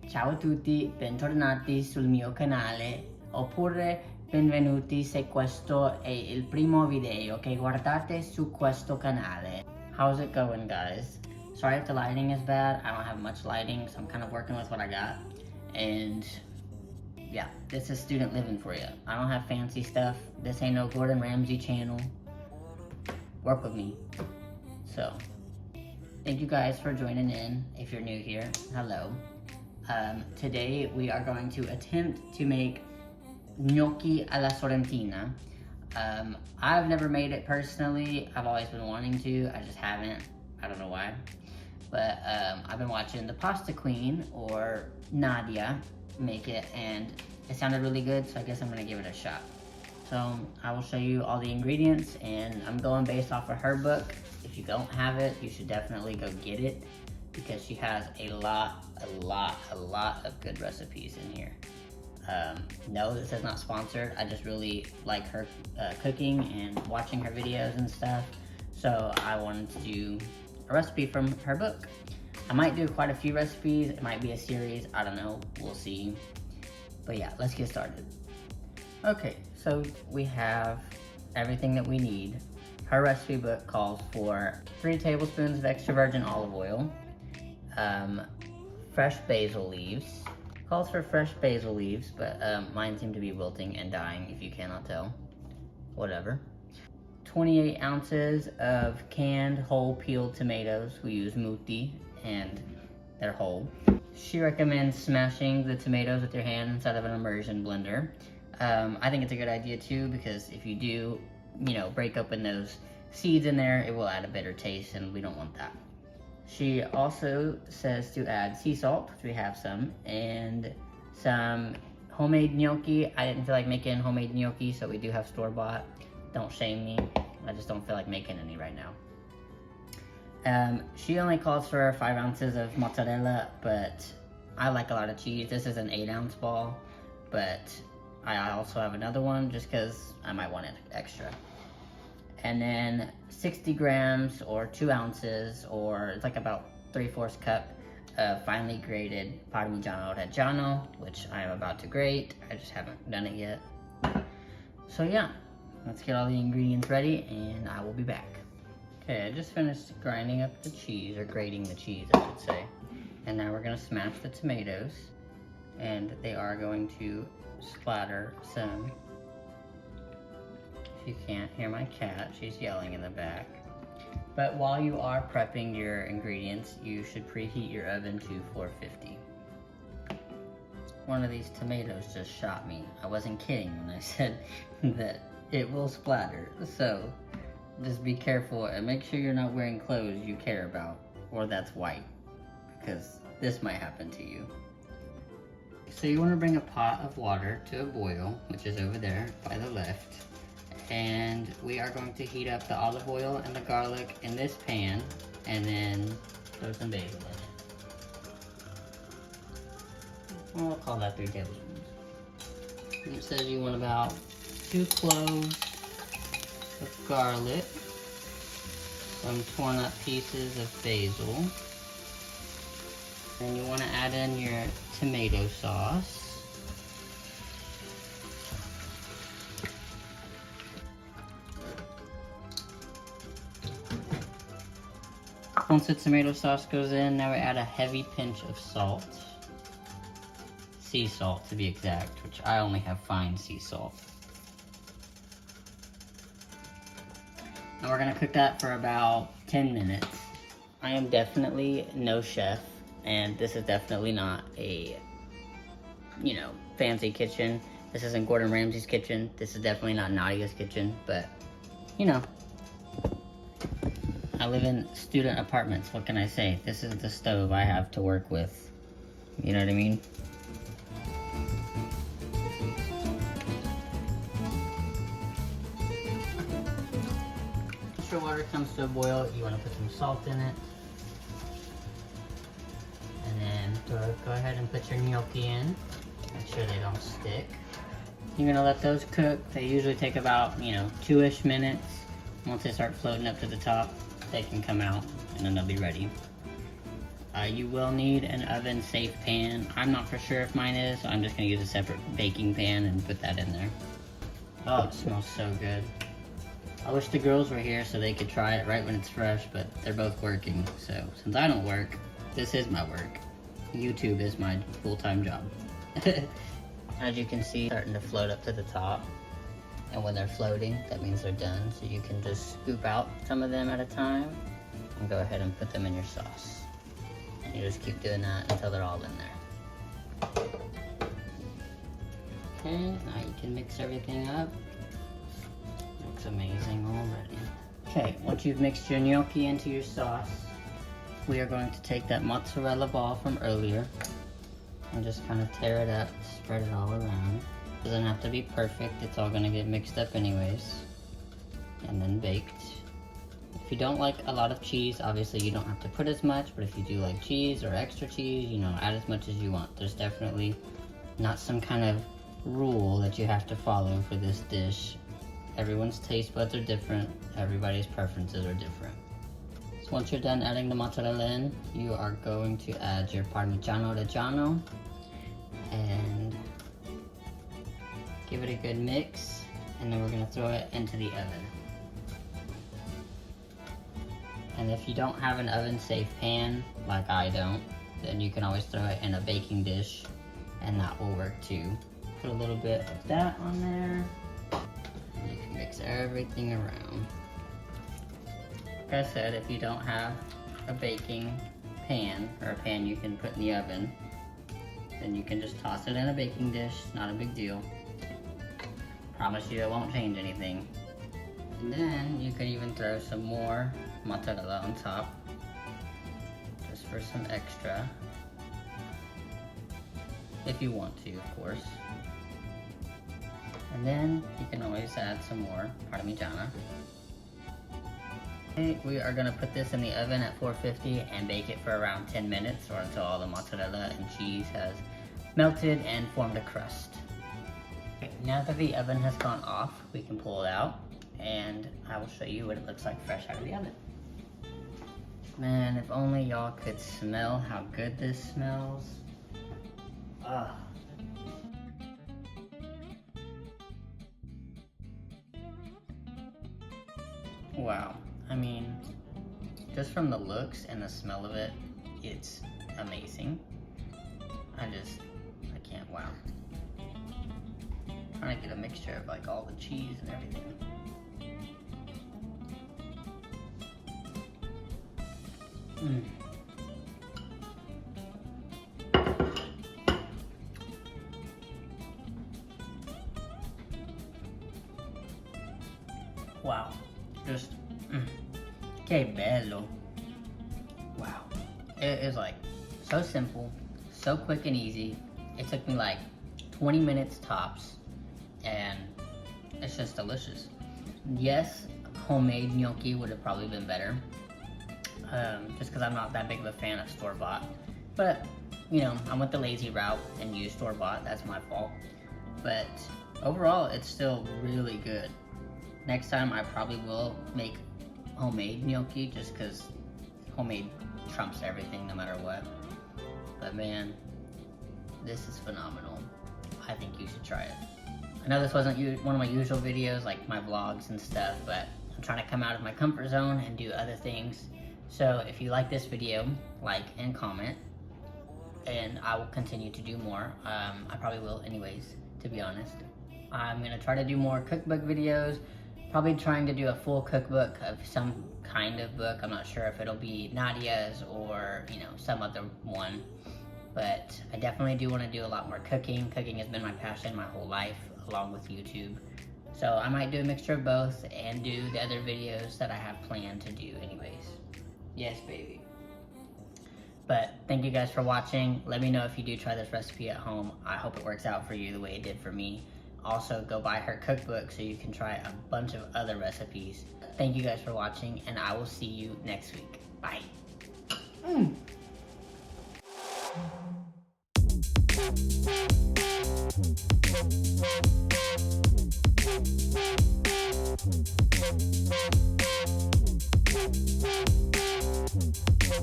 Ciao a tutti, bentornati sul mio canale, oppure benvenuti se questo è il primo video che guardate su questo canale. How's it going, guys? Sorry if the lighting is bad, I don't have much lighting, so I'm kind of working with what I got. And yeah, this is student living for you. I don't have fancy stuff, this ain't no Gordon Ramsay channel. Work with me. So, thank you guys for joining in. If you're new here, hello. Today we are going to attempt to make gnocchi alla Sorrentina. I've never made it personally. I've always been wanting to. I just haven't. I don't know why. But I've been watching the Pasta Queen, or Nadia, make it, and it sounded really good, so I guess I'm gonna give it a shot. So I will show you all the ingredients, and I'm going based off of her book. If you don't have it, you should definitely go get it, because she has a lot of good recipes in here. No, this is not sponsored. I just really like her cooking and watching her videos and stuff. So I wanted to do a recipe from her book. I might do quite a few recipes. It might be a series. I don't know. We'll see. But yeah, let's get started. Okay, so we have everything that we need. Her recipe book calls for 3 tablespoons of extra virgin olive oil, fresh basil leaves. Calls for fresh basil leaves, but mine seem to be wilting and dying, if you cannot tell. Whatever. 28 ounces of canned whole peeled tomatoes. We use Mutti, and they're whole. She recommends smashing the tomatoes with your hand instead of an immersion blender. I think it's a good idea too, because if you do, break open those seeds in there, it will add a bitter taste, and we don't want that. She also says to add sea salt, which we have some, and some homemade gnocchi. I didn't feel like making homemade gnocchi, so we do have store-bought. Don't shame me. I just don't feel like making any right now. She only calls for 5 ounces of mozzarella, but I like a lot of cheese. This is an 8-ounce ball, but I also have another one just because I might want it extra. And then 60 grams or 2 ounces, or it's like about 3/4 cup of finely grated Parmigiano-Reggiano, which I am about to grate. I just haven't done it yet. So yeah, let's get all the ingredients ready and I will be back. Okay, I just finished grinding up the cheese, or grating the cheese, I should say. And now we're gonna smash the tomatoes, and they are going to splatter some. If you can't hear my cat, she's yelling in the back. But while you are prepping your ingredients, you should preheat your oven to 450. One of these tomatoes just shot me. I wasn't kidding when I said that it will splatter. So just be careful and make sure you're not wearing clothes you care about, or that's white, because this might happen to you. So you want to bring a pot of water to a boil, which is over there by the left. And we are going to heat up the olive oil and the garlic in this pan, and then throw some basil in it. We'll call that 3 tablespoons. And it says you want about 2 cloves of garlic, some torn up pieces of basil, and you want to add in your tomato sauce. Once the tomato sauce goes in, now we add a heavy pinch of salt. Sea salt, to be exact, which I only have fine sea salt. And we're gonna cook that for about 10 minutes. I am definitely no chef, and this is definitely not a, fancy kitchen. This isn't Gordon Ramsay's kitchen. This is definitely not Nadia's kitchen, but, I live in student apartments, what can I say? This is the stove I have to work with. You know what I mean? Once your water comes to a boil, you want to put some salt in it. And then go ahead and put your gnocchi in. Make sure they don't stick. You're gonna let those cook. They usually take about, 2-ish minutes. Once they start floating up to the top, they can come out, and then they'll be ready. You will need an oven safe pan. I'm not for sure if mine is, so I'm just gonna use a separate baking pan and put that in there. Oh, it smells so good. I wish the girls were here so they could try it right when it's fresh, but they're both working. So since I don't work, this is my work. YouTube is my full-time job. As you can see, starting to float up to the top. And when they're floating, that means they're done. So you can just scoop out some of them at a time and go ahead and put them in your sauce. And you just keep doing that until they're all in there. Okay, now you can mix everything up. Looks amazing already. Okay, once you've mixed your gnocchi into your sauce, we are going to take that mozzarella ball from earlier and just kind of tear it up, spread it all around. It doesn't have to be perfect, it's all gonna get mixed up anyways. And then baked. If you don't like a lot of cheese, obviously you don't have to put as much, but if you do like cheese or extra cheese, you know, add as much as you want. There's definitely not some kind of rule that you have to follow for this dish. Everyone's taste buds are different, everybody's preferences are different. So once you're done adding the mozzarella in, you are going to add your Parmigiano-Reggiano and give it a good mix, and then we're gonna throw it into the oven. And if you don't have an oven safe pan, like I don't, then you can always throw it in a baking dish and that will work too. Put a little bit of that on there. And you can mix everything around. Like I said, if you don't have a baking pan, or a pan you can put in the oven, then you can just toss it in a baking dish, not a big deal. Promise you it won't change anything. And then you can even throw some more mozzarella on top, just for some extra. If you want to, of course. And then you can always add some more Parmigiana. Okay, we are gonna put this in the oven at 450 and bake it for around 10 minutes, or until all the mozzarella and cheese has melted and formed a crust. Okay, now that the oven has gone off, we can pull it out and I will show you what it looks like fresh out of the oven. Man, if only y'all could smell how good this smells. Ugh. Wow, I mean, just from the looks and the smell of it, it's amazing. I can't, wow. Trying to get a mixture of like all the cheese and everything. Wow, just, que bello. Wow, it is like so simple, so quick and easy. It took me like 20 minutes tops, and it's just delicious. Yes, homemade gnocchi would have probably been better, just because I'm not that big of a fan of store-bought. But, you know, I went the lazy route and used store-bought, that's my fault. But overall, it's still really good. Next time I probably will make homemade gnocchi, just because homemade trumps everything no matter what. But man, this is phenomenal. I think you should try it. I know this wasn't one of my usual videos, like my vlogs and stuff, but I'm trying to come out of my comfort zone and do other things. So if you like this video, like and comment, and I will continue to do more. I probably will anyways, to be honest. I'm gonna try to do more cookbook videos, probably trying to do a full cookbook of some kind of book. I'm not sure if it'll be Nadia's or, you know, some other one. But I definitely do want to do a lot more cooking. Cooking has been my passion my whole life, along with YouTube. So I might do a mixture of both and do the other videos that I have planned to do anyways. Yes, baby. But thank you guys for watching. Let me know if you do try this recipe at home. I hope it works out for you the way it did for me. Also, go buy her cookbook so you can try a bunch of other recipes. Thank you guys for watching, and I will see you next week. Bye.